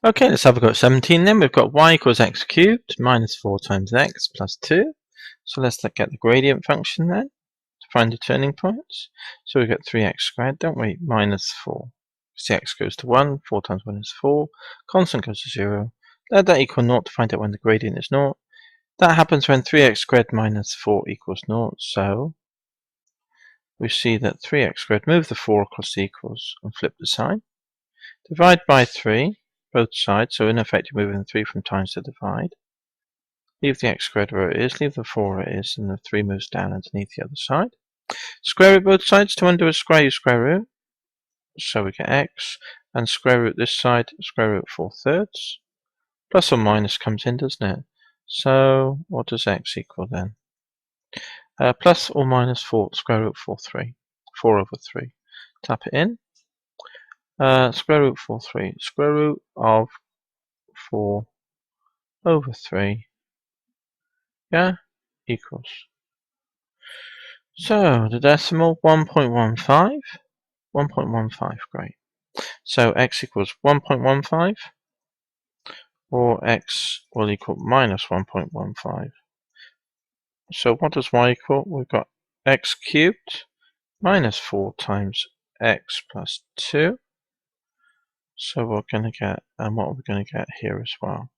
Okay, let's have a go at 17 then. We've got y equals x cubed minus 4 times x plus 2. So let's look at the gradient function then to find the turning points. So we get 3x squared, don't we? Minus 4. See, x goes to 1, 4 times 1 is 4. Constant goes to 0. Let that equal 0 to find out when the gradient is 0. That happens when 3x squared minus 4 equals 0. So we see that 3x squared, move the 4 across the equals and flip the sign. Divide by 3, both sides, so in effect you're moving the 3 from times to divide. Leave the x squared where it is, leave the 4 where it is, and the 3 moves down underneath the other side. Square root both sides. To undo a square, you square root. So we get x, and square root this side, square root 4/3. Plus or minus comes in, doesn't it? So what does x equal then? Plus or minus 4, square root 4/3. 4 over 3. Tap it in. Square root 4/3. Square root of 4 over 3. Yeah, equals. So the decimal 1.15. 1.15, great. So x equals 1.15, or x will equal minus 1.15. So what does y equal? We've got x cubed minus 4 times x plus 2. So we're going to get, and what are we going to get here as well?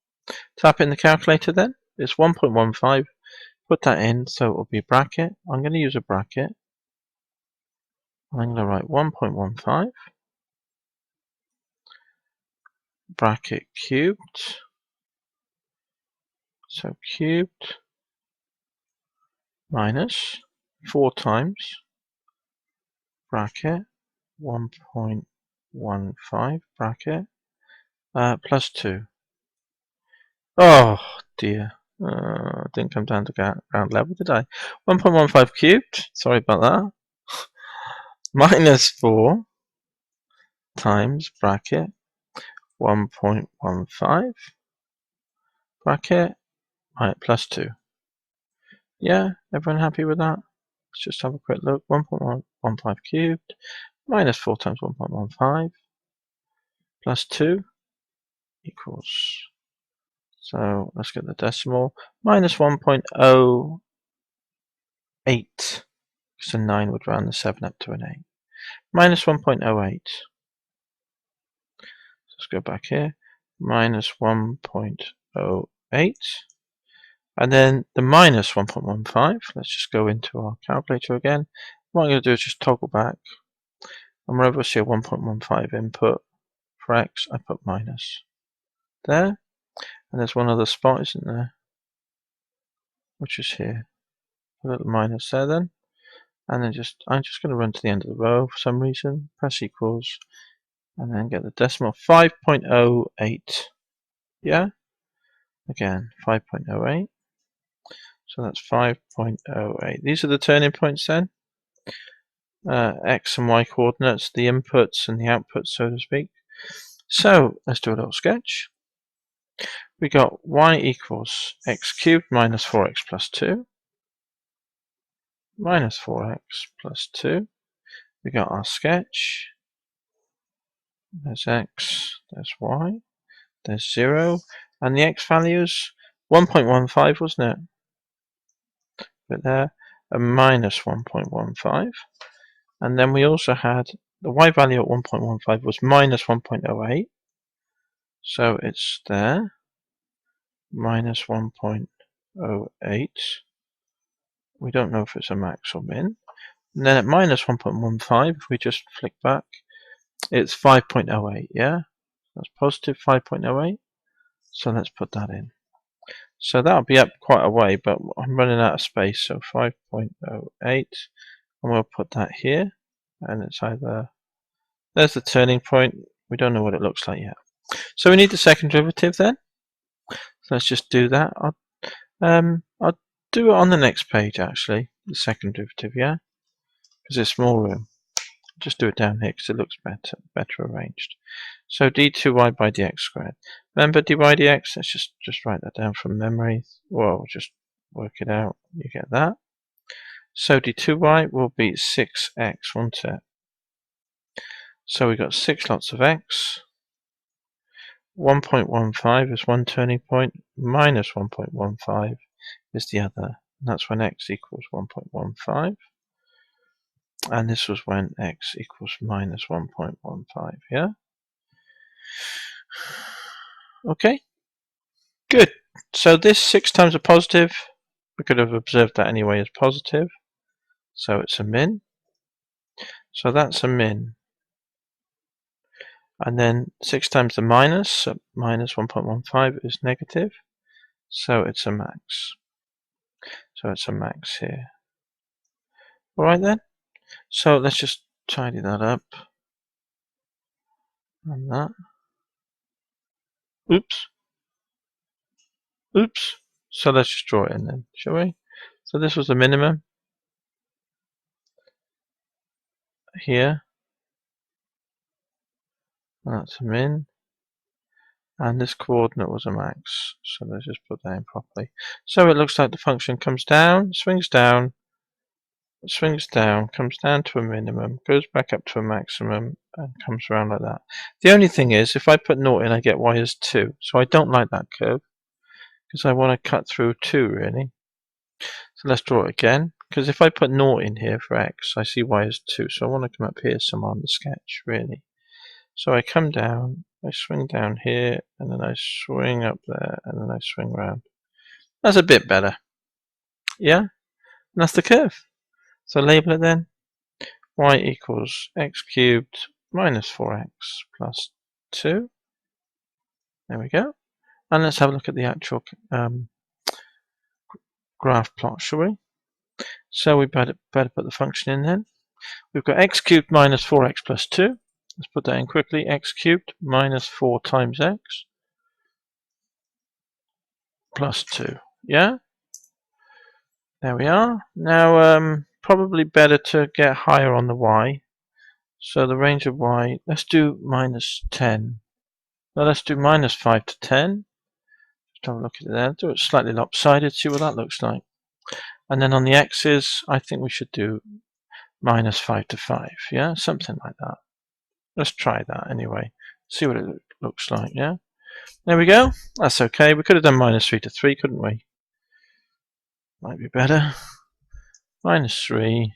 Tap in the calculator then. It's 1.15. Put that in, so it will be bracket. I'm going to use a bracket. I'm going to write 1.15 bracket cubed. So cubed minus 4 times bracket 1.15 bracket plus 2. Oh dear. Didn't come down to ground level, did I? 1.15 cubed. Sorry about that. Minus 4 times bracket 1.15 bracket plus 2. Yeah, everyone happy with that? Let's just have a quick look. 1.15 cubed minus 4 times 1.15 plus 2 equals. So let's get the decimal. Minus 1.08. Because a 9 would round the 7 up to an 8. Minus 1.08. Let's go back here. Minus 1.08. And then the minus 1.15. Let's just go into our calculator again. What I'm going to do is just toggle back. And wherever I see a 1.15 input for x, I put minus. There. And there's one other spot, isn't there? Which is here. A little minus there then. And then I'm just going to run to the end of the row for some reason. Press equals. And then get the decimal 5.08. Yeah? Again, 5.08. So that's 5.08. These are the turning points then. X and Y coordinates, the inputs and the outputs, so to speak. So let's do a little sketch. We got y equals x cubed minus 4x plus 2. Minus 4x plus 2. We got our sketch. There's x, there's y, there's 0. And the x values, 1.15, wasn't it? But there, a minus 1.15. And then we also had the y value at 1.15 was minus 1.08. So it's there, minus 1.08. We don't know if it's a max or min. And then at minus 1.15, if we just flick back, it's 5.08, yeah? That's positive 5.08. So let's put that in. So that'll be up quite a way, but I'm running out of space, so 5.08. And we'll put that here. And it's either, there's the turning point. We don't know what it looks like yet. So we need the second derivative then. So let's just do that. I'll do it on the next page actually, the second derivative, yeah? Because there's small room. I'll just do it down here because it looks better arranged. So d2y by dx squared. Remember dy dx? Let's just write that down from memory. Well, just work it out. You get that. So d2y will be 6x, won't it? So we got 6 lots of x. 1.15 is one turning point, minus 1.15 is the other. And that's when x equals 1.15. And this was when x equals minus 1.15, yeah? Okay, good. So this 6 times a positive, we could have observed that anyway as positive. So it's a min. So that's a min. And then 6 times the minus, so minus 1.15 is negative. So it's a max. So it's a max here. Alright then. So let's just tidy that up. And that. Oops. Oops. So let's just draw it in then, shall we? So this was the minimum here. That's a min. And this coordinate was a max. So let's just put that in properly. So it looks like the function comes down, swings down, comes down to a minimum, goes back up to a maximum, and comes around like that. The only thing is, if I put 0 in, I get y as 2. So I don't like that curve, because I want to cut through 2, really. So let's draw it again, because if I put 0 in here for x, I see y as 2. So I want to come up here somewhere on the sketch, really. So I come down, I swing down here, and then I swing up there, and then I swing round. That's a bit better. Yeah? And that's the curve. So label it then. Y equals x cubed minus 4x plus 2. There we go. And let's have a look at the actual graph plot, shall we? So we better put the function in then. We've got x cubed minus 4x plus 2. Let's put that in quickly. X cubed minus 4 times x plus 2. Yeah? There we are. Now, probably better to get higher on the y. So the range of y, let's do minus 10. No, let's do minus 5 to 10. Just have a look at it there. Do it slightly lopsided, see what that looks like. And then on the x's, I think we should do minus 5 to 5. Yeah, something like that. Let's try that anyway. See what it looks like, yeah? There we go. That's okay. We could have done minus 3 to 3, couldn't we? Might be better. Minus 3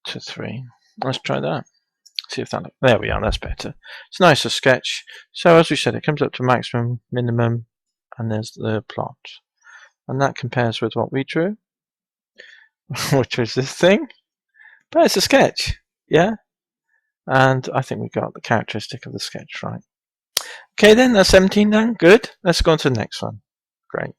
to 3. Let's try that. See if that looks. There we are. That's better. It's a nicer sketch. So as we said, it comes up to maximum, minimum, and there's the plot. And that compares with what we drew, which was this thing. But it's a sketch, yeah? And I think we got the characteristic of the sketch right. Okay then, that's 17 done. Good. Let's go on to the next one. Great.